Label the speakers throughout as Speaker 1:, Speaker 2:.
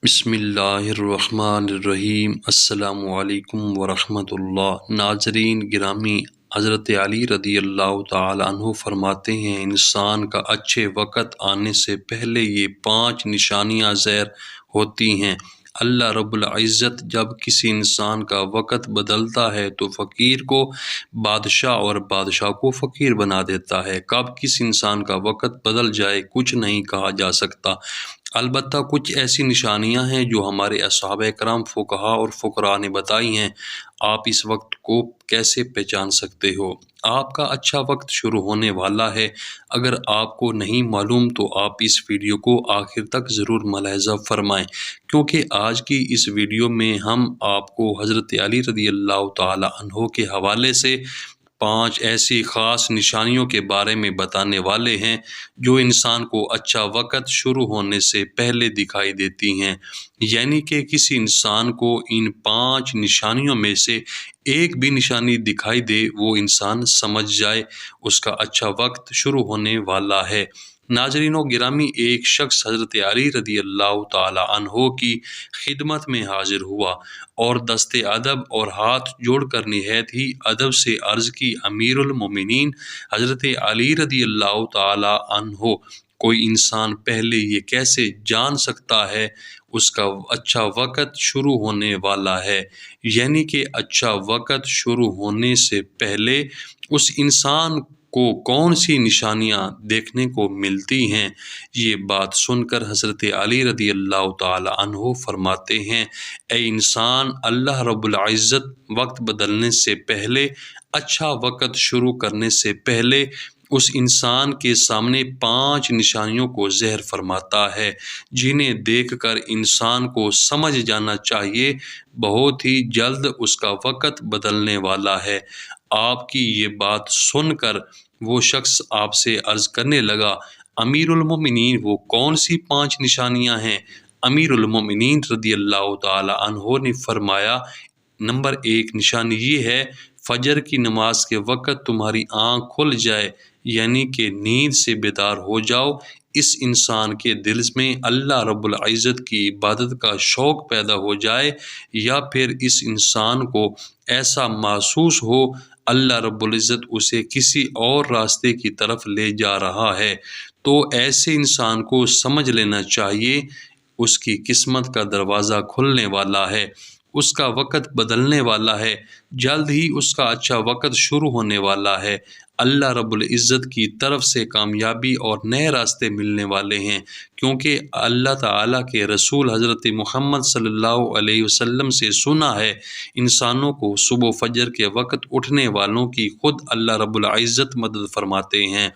Speaker 1: بسم اللہ الرحمن الرحیم۔ السلام علیکم ورحمۃ اللہ۔ ناظرین گرامی، حضرت علی رضی اللہ تعالی عنہ فرماتے ہیں، انسان کا اچھے وقت آنے سے پہلے یہ 5 نشانیاں ظاہر ہوتی ہیں۔ اللہ رب العزت جب کسی انسان کا وقت بدلتا ہے تو فقیر کو بادشاہ اور بادشاہ کو فقیر بنا دیتا ہے۔ کب کس انسان کا وقت بدل جائے کچھ نہیں کہا جا سکتا، البتہ کچھ ایسی نشانیاں ہیں جو ہمارے اصحاب کرام فقہا اور فقراء نے بتائی ہیں۔ آپ اس وقت کو کیسے پہچان سکتے ہو؟ آپ کا اچھا وقت شروع ہونے والا ہے۔ اگر آپ کو نہیں معلوم تو آپ اس ویڈیو کو آخر تک ضرور ملاحظہ فرمائیں، کیونکہ آج کی اس ویڈیو میں ہم آپ کو حضرت علی رضی اللہ تعالی عنہ کے حوالے سے 5 ایسی خاص نشانیوں کے بارے میں بتانے والے ہیں جو انسان کو اچھا وقت شروع ہونے سے پہلے دکھائی دیتی ہیں۔ یعنی کہ کسی انسان کو ان 5 نشانیوں میں سے ایک بھی نشانی دکھائی دے، وہ انسان سمجھ جائے اس کا اچھا وقت شروع ہونے والا ہے۔ ناظرین و گرامی، ایک شخص حضرت علی رضی اللہ تعالی عنہ کی خدمت میں حاضر ہوا اور دست ادب اور ہاتھ جوڑ کر نہایت ہی ادب سے عرض کی، امیر المومنین حضرت علی رضی اللہ تعالی عنہ، کوئی انسان پہلے یہ کیسے جان سکتا ہے اس کا اچھا وقت شروع ہونے والا ہے؟ یعنی کہ اچھا وقت شروع ہونے سے پہلے اس انسان کو کون سی نشانیاں دیکھنے کو ملتی ہیں؟ یہ بات سن کر حضرت علی رضی اللہ تعالی عنہ فرماتے ہیں، اے انسان، اللہ رب العزت وقت بدلنے سے پہلے، اچھا وقت شروع کرنے سے پہلے اس انسان کے سامنے 5 نشانیوں کو ظاہر فرماتا ہے، جنہیں دیکھ کر انسان کو سمجھ جانا چاہیے بہت ہی جلد اس کا وقت بدلنے والا ہے۔ آپ کی یہ بات سن کر وہ شخص آپ سے عرض کرنے لگا، امیر المومنین وہ کون سی 5 نشانیاں ہیں؟ امیر المومنین رضی اللہ تعالی عنہ نے فرمایا، نمبر 1 نشانی یہ ہے، فجر کی نماز کے وقت تمہاری آنکھ کھل جائے، یعنی کہ نیند سے بیدار ہو جاؤ۔ اس انسان کے دل میں اللہ رب العزت کی عبادت کا شوق پیدا ہو جائے، یا پھر اس انسان کو ایسا محسوس ہو اللہ رب العزت اسے کسی اور راستے کی طرف لے جا رہا ہے، تو ایسے انسان کو سمجھ لینا چاہیے اس کی قسمت کا دروازہ کھلنے والا ہے، اس کا وقت بدلنے والا ہے، جلد ہی اس کا اچھا وقت شروع ہونے والا ہے۔ اللہ رب العزت کی طرف سے کامیابی اور نئے راستے ملنے والے ہیں، کیونکہ اللہ تعالیٰ کے رسول حضرت محمد صلی اللہ علیہ وسلم سے سنا ہے، انسانوں کو صبح فجر کے وقت اٹھنے والوں کی خود اللہ رب العزت مدد فرماتے ہیں۔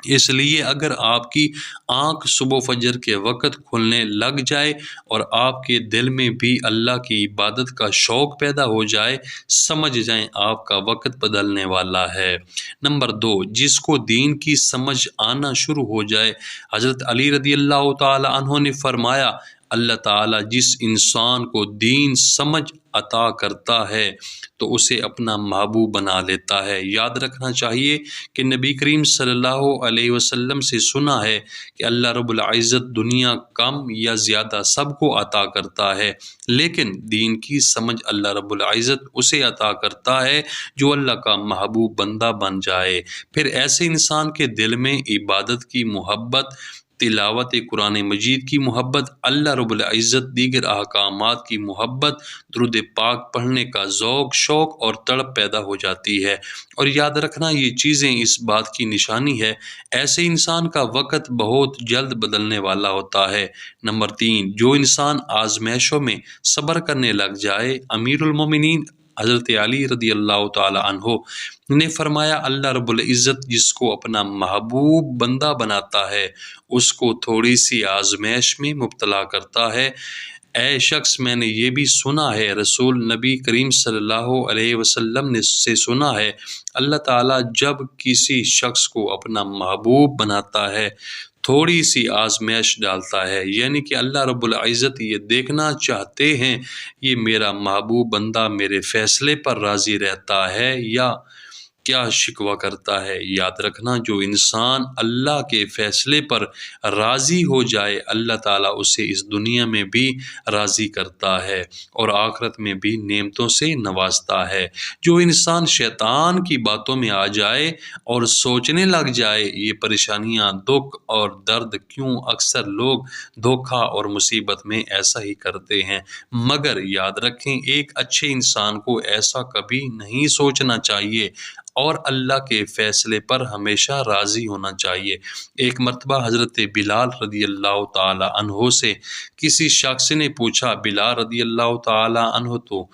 Speaker 1: اس لیے اگر آپ کی آنکھ صبح فجر کے وقت کھلنے لگ جائے اور آپ کے دل میں بھی اللہ کی عبادت کا شوق پیدا ہو جائے، سمجھ جائیں آپ کا وقت بدلنے والا ہے۔ نمبر 2، جس کو دین کی سمجھ آنا شروع ہو جائے۔ حضرت علی رضی اللہ تعالی عنہ نے فرمایا، اللہ تعالیٰ جس انسان کو دین سمجھ عطا کرتا ہے تو اسے اپنا محبوب بنا لیتا ہے۔ یاد رکھنا چاہیے کہ نبی کریم صلی اللہ علیہ وسلم سے سنا ہے کہ اللہ رب العزت دنیا کم یا زیادہ سب کو عطا کرتا ہے، لیکن دین کی سمجھ اللہ رب العزت اسے عطا کرتا ہے جو اللہ کا محبوب بندہ بن جائے۔ پھر ایسے انسان کے دل میں عبادت کی محبت، تلاوت قرآن مجید کی محبت، اللہ رب العزت دیگر احکامات کی محبت، درود پاک پڑھنے کا ذوق، شوق اور تڑپ پیدا ہو جاتی ہے۔ اور یاد رکھنا یہ چیزیں اس بات کی نشانی ہے، ایسے انسان کا وقت بہت جلد بدلنے والا ہوتا ہے۔ نمبر 3، جو انسان آزمائشوں میں صبر کرنے لگ جائے۔ امیر المومنین حضرت علی رضی اللہ تعالی عنہ نے فرمایا، اللہ رب العزت جس کو اپنا محبوب بندہ بناتا ہے اس کو تھوڑی سی آزمائش میں مبتلا کرتا ہے۔ اے شخص، میں نے یہ بھی سنا ہے، رسول نبی کریم صلی اللہ علیہ وسلم نے سے سنا ہے، اللہ تعالیٰ جب کسی شخص کو اپنا محبوب بناتا ہے تھوڑی سی آزمائش ڈالتا ہے، یعنی کہ اللہ رب العزت یہ دیکھنا چاہتے ہیں یہ میرا محبوب بندہ میرے فیصلے پر راضی رہتا ہے یا کیا شکوہ کرتا ہے۔ یاد رکھنا جو انسان اللہ کے فیصلے پر راضی ہو جائے اللہ تعالیٰ اسے اس دنیا میں بھی راضی کرتا ہے اور آخرت میں بھی نعمتوں سے نوازتا ہے۔ جو انسان شیطان کی باتوں میں آ جائے اور سوچنے لگ جائے یہ پریشانیاں، دکھ اور درد کیوں، اکثر لوگ دھوکہ اور مصیبت میں ایسا ہی کرتے ہیں، مگر یاد رکھیں ایک اچھے انسان کو ایسا کبھی نہیں سوچنا چاہیے اور اللہ کے فیصلے پر ہمیشہ راضی ہونا چاہیے۔ ایک مرتبہ حضرت بلال رضی اللہ تعالی عنہ سے کسی شخص نے پوچھا، بلال رضی اللہ تعالی عنہ تو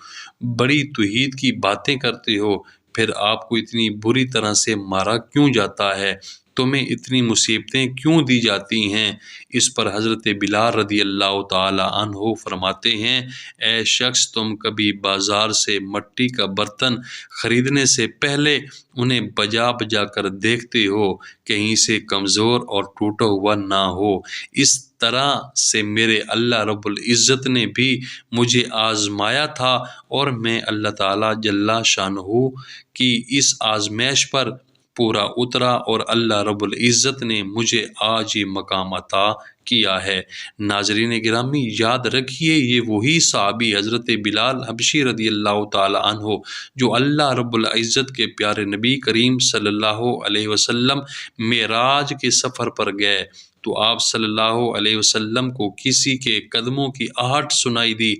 Speaker 1: بڑی توحید کی باتیں کرتے ہو، پھر آپ کو اتنی بری طرح سے مارا کیوں جاتا ہے؟ تمہیں اتنی مصیبتیں کیوں دی جاتی ہیں؟ اس پر حضرت بلال رضی اللہ تعالی عنہ فرماتے ہیں، اے شخص تم کبھی بازار سے مٹی کا برتن خریدنے سے پہلے انہیں بجا بجا کر دیکھتے ہو، کہیں سے کمزور اور ٹوٹا ہوا نہ ہو۔ اس طرح سے میرے اللہ رب العزت نے بھی مجھے آزمایا تھا اور میں اللہ تعالیٰ جل شانہ کی اس آزمائش پر پورا اترا اور اللہ رب العزت نے مجھے آج یہ مقام عطا کیا ہے۔ ناظرین گرامی یاد رکھیے یہ وہی صحابی حضرت بلال حبشی رضی اللہ تعالی عنہ جو اللہ رب العزت کے پیارے نبی کریم صلی اللہ علیہ وسلم معراج کے سفر پر گئے تو آپ صلی اللہ علیہ وسلم کو کسی کے قدموں کی آہٹ سنائی دی۔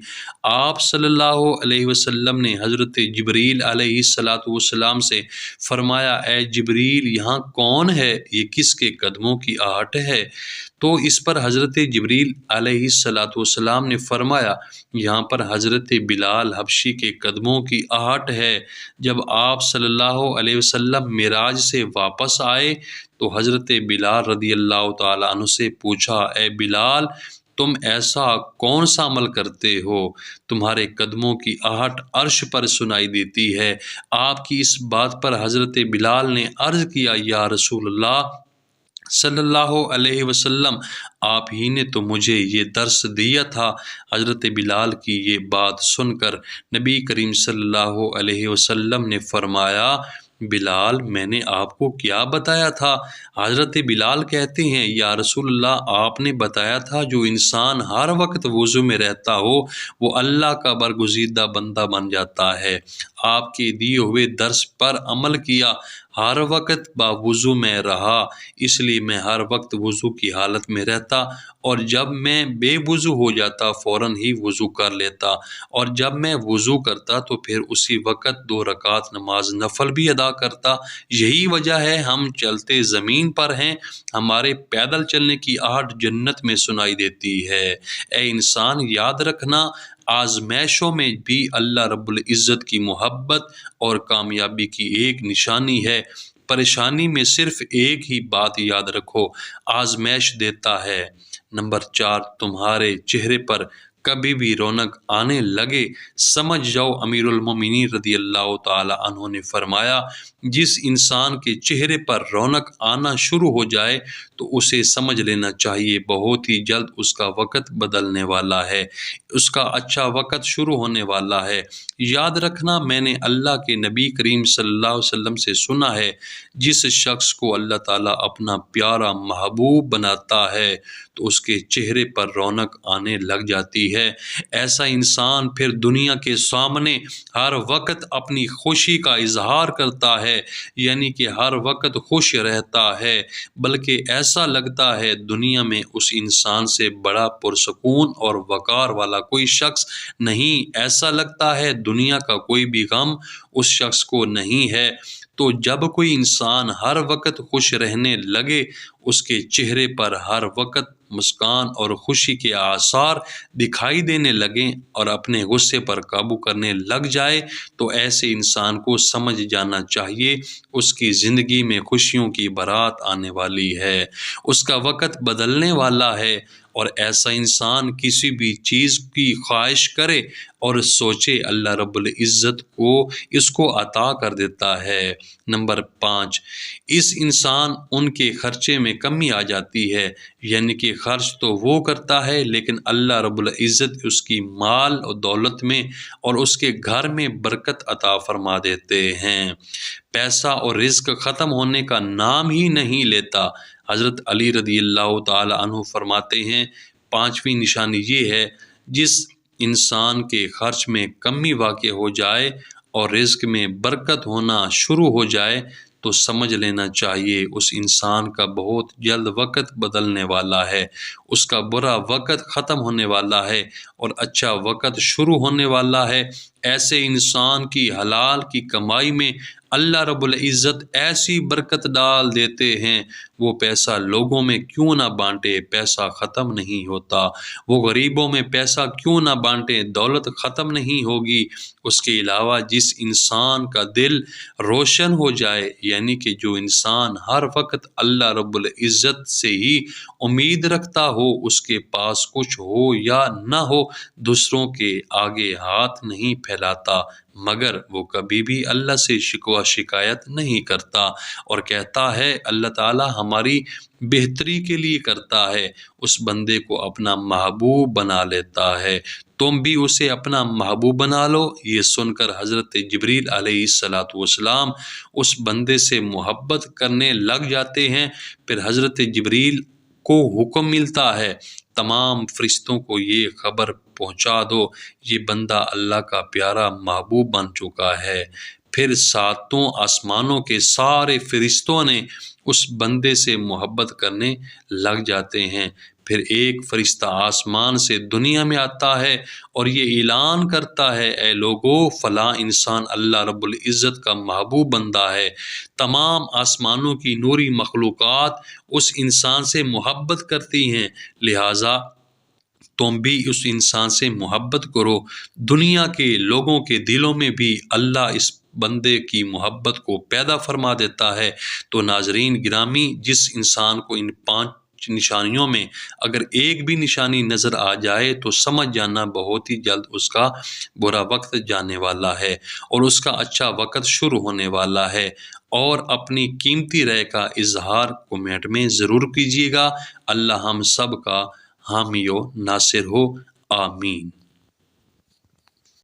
Speaker 1: آپ صلی اللہ علیہ وسلم نے حضرت جبریل علیہ السلام سے فرمایا، اے جبریل یہاں کون ہے؟ یہ کس کے قدموں کی آہٹ ہے؟ تو اس پر حضرت جبریل علیہ السلام نے فرمایا، یہاں پر حضرت بلال حبشی کے قدموں کی آہٹ ہے۔ جب آپ صلی اللہ علیہ وسلم معراج سے واپس آئے تو حضرت بلال رضی اللہ تعالیٰ عنہ سے پوچھا، اے بلال تم ایسا کون سا عمل کرتے ہو؟ تمہارے قدموں کی آہٹ عرش پر سنائی دیتی ہے۔ آپ کی اس بات پر حضرت بلال نے عرض کیا، یا رسول اللہ صلی اللہ علیہ وسلم آپ ہی نے تو مجھے یہ درس دیا تھا۔ حضرت بلال کی یہ بات سن کر نبی کریم صلی اللہ علیہ وسلم نے فرمایا، بلال میں نے آپ کو کیا بتایا تھا؟ حضرت بلال کہتے ہیں، یا رسول اللہ آپ نے بتایا تھا جو انسان ہر وقت وضو میں رہتا ہو وہ اللہ کا برگزیدہ بندہ بن جاتا ہے۔ آپ کے دیے ہوئے درس پر عمل کیا، ہر وقت باوضو میں رہا، اس لیے میں ہر وقت وضو کی حالت میں رہتا اور جب میں بے وضو ہو جاتا فوراً ہی وضو کر لیتا اور جب میں وضو کرتا تو پھر اسی وقت 2 رکعت نماز نفل بھی ادا کرتا۔ یہی وجہ ہے ہم چلتے زمین پر ہیں، ہمارے پیدل چلنے کی آہٹ جنت میں سنائی دیتی ہے۔ اے انسان یاد رکھنا آزمائشوں میں بھی اللہ رب العزت کی محبت اور کامیابی کی ایک نشانی ہے۔ پریشانی میں صرف ایک ہی بات یاد رکھو، آزمائش دیتا ہے۔ نمبر 4، تمہارے چہرے پر کبھی بھی رونق آنے لگے سمجھ جاؤ امیر المومنین رضی اللہ تعالی عنہ نے فرمایا، جس انسان کے چہرے پر رونق آنا شروع ہو جائے تو اسے سمجھ لینا چاہیے بہت ہی جلد اس کا وقت بدلنے والا ہے، اس کا اچھا وقت شروع ہونے والا ہے۔ یاد رکھنا میں نے اللہ کے نبی کریم صلی اللہ علیہ وسلم سے سنا ہے، جس شخص کو اللہ تعالیٰ اپنا پیارا محبوب بناتا ہے تو اس کے چہرے پر رونق آنے لگ جاتی ہے۔ ایسا انسان پھر دنیا کے سامنے ہر وقت اپنی خوشی کا اظہار کرتا ہے، یعنی کہ ہر وقت خوش رہتا ہے، بلکہ ایسا لگتا ہے دنیا میں اس انسان سے بڑا پرسکون اور وقار والا کوئی شخص نہیں، ایسا لگتا ہے دنیا کا کوئی بھی غم اس شخص کو نہیں ہے۔ تو جب کوئی انسان ہر وقت خوش رہنے لگے، اس کے چہرے پر ہر وقت مسکان اور خوشی کے آثار دکھائی دینے لگیں اور اپنے غصے پر قابو کرنے لگ جائے تو ایسے انسان کو سمجھ جانا چاہیے اس کی زندگی میں خوشیوں کی بارات آنے والی ہے، اس کا وقت بدلنے والا ہے، اور ایسا انسان کسی بھی چیز کی خواہش کرے اور سوچے اللہ رب العزت کو اس کو عطا کر دیتا ہے۔ نمبر 5، اس انسان ان کے خرچے میں کمی آ جاتی ہے، یعنی کہ خرچ تو وہ کرتا ہے لیکن اللہ رب العزت اس کی مال اور دولت میں اور اس کے گھر میں برکت عطا فرما دیتے ہیں۔ پیسہ اور رزق ختم ہونے کا نام ہی نہیں لیتا۔ حضرت علی رضی اللہ تعالی عنہ فرماتے ہیں، پانچویں نشانی یہ ہے، جس انسان کے خرچ میں کمی واقع ہو جائے اور رزق میں برکت ہونا شروع ہو جائے تو سمجھ لینا چاہیے اس انسان کا بہت جلد وقت بدلنے والا ہے، اس کا برا وقت ختم ہونے والا ہے اور اچھا وقت شروع ہونے والا ہے۔ ایسے انسان کی حلال کی کمائی میں اللہ رب العزت ایسی برکت ڈال دیتے ہیں، وہ پیسہ لوگوں میں کیوں نہ بانٹے، پیسہ ختم نہیں ہوتا۔ وہ غریبوں میں پیسہ کیوں نہ بانٹے، دولت ختم نہیں ہوگی۔ اس کے علاوہ جس انسان کا دل روشن ہو جائے، یعنی کہ جو انسان ہر وقت اللہ رب العزت سے ہی امید رکھتا ہو، اس کے پاس کچھ ہو یا نہ ہو، دوسروں کے آگے ہاتھ نہیں پھیلاتا، مگر وہ کبھی بھی اللہ سے شکوہ شکایت نہیں کرتا اور کہتا ہے اللہ تعالی ہماری بہتری کے لیے کرتا ہے، اس بندے کو اپنا محبوب بنا لیتا ہے۔ تم بھی اسے اپنا محبوب بنا لو۔ یہ سن کر حضرت جبریل علیہ السلام اس بندے سے محبت کرنے لگ جاتے ہیں۔ پھر حضرت جبریل کو حکم ملتا ہے، تمام فرشتوں کو یہ خبر پہنچا دو، یہ بندہ اللہ کا پیارا محبوب بن چکا ہے۔ پھر ساتوں آسمانوں کے سارے فرشتوں نے اس بندے سے محبت کرنے لگ جاتے ہیں۔ پھر ایک فرشتہ آسمان سے دنیا میں آتا ہے اور یہ اعلان کرتا ہے، اے لوگو، فلاں انسان اللہ رب العزت کا محبوب بندہ ہے۔ تمام آسمانوں کی نوری مخلوقات اس انسان سے محبت کرتی ہیں، لہٰذا تم بھی اس انسان سے محبت کرو۔ دنیا کے لوگوں کے دلوں میں بھی اللہ اس بندے کی محبت کو پیدا فرما دیتا ہے۔ تو ناظرین گرامی، جس انسان کو ان 5 نشانیوں میں اگر ایک بھی نشانی نظر آ جائے تو سمجھ جانا بہت ہی جلد اس کا برا وقت جانے والا ہے اور اس کا اچھا وقت شروع ہونے والا ہے۔ اور اپنی قیمتی رائے کا اظہار کمنٹ میں ضرور کیجیے گا۔ اللہ ہم سب کا حامی و ناصر ہو، آمین۔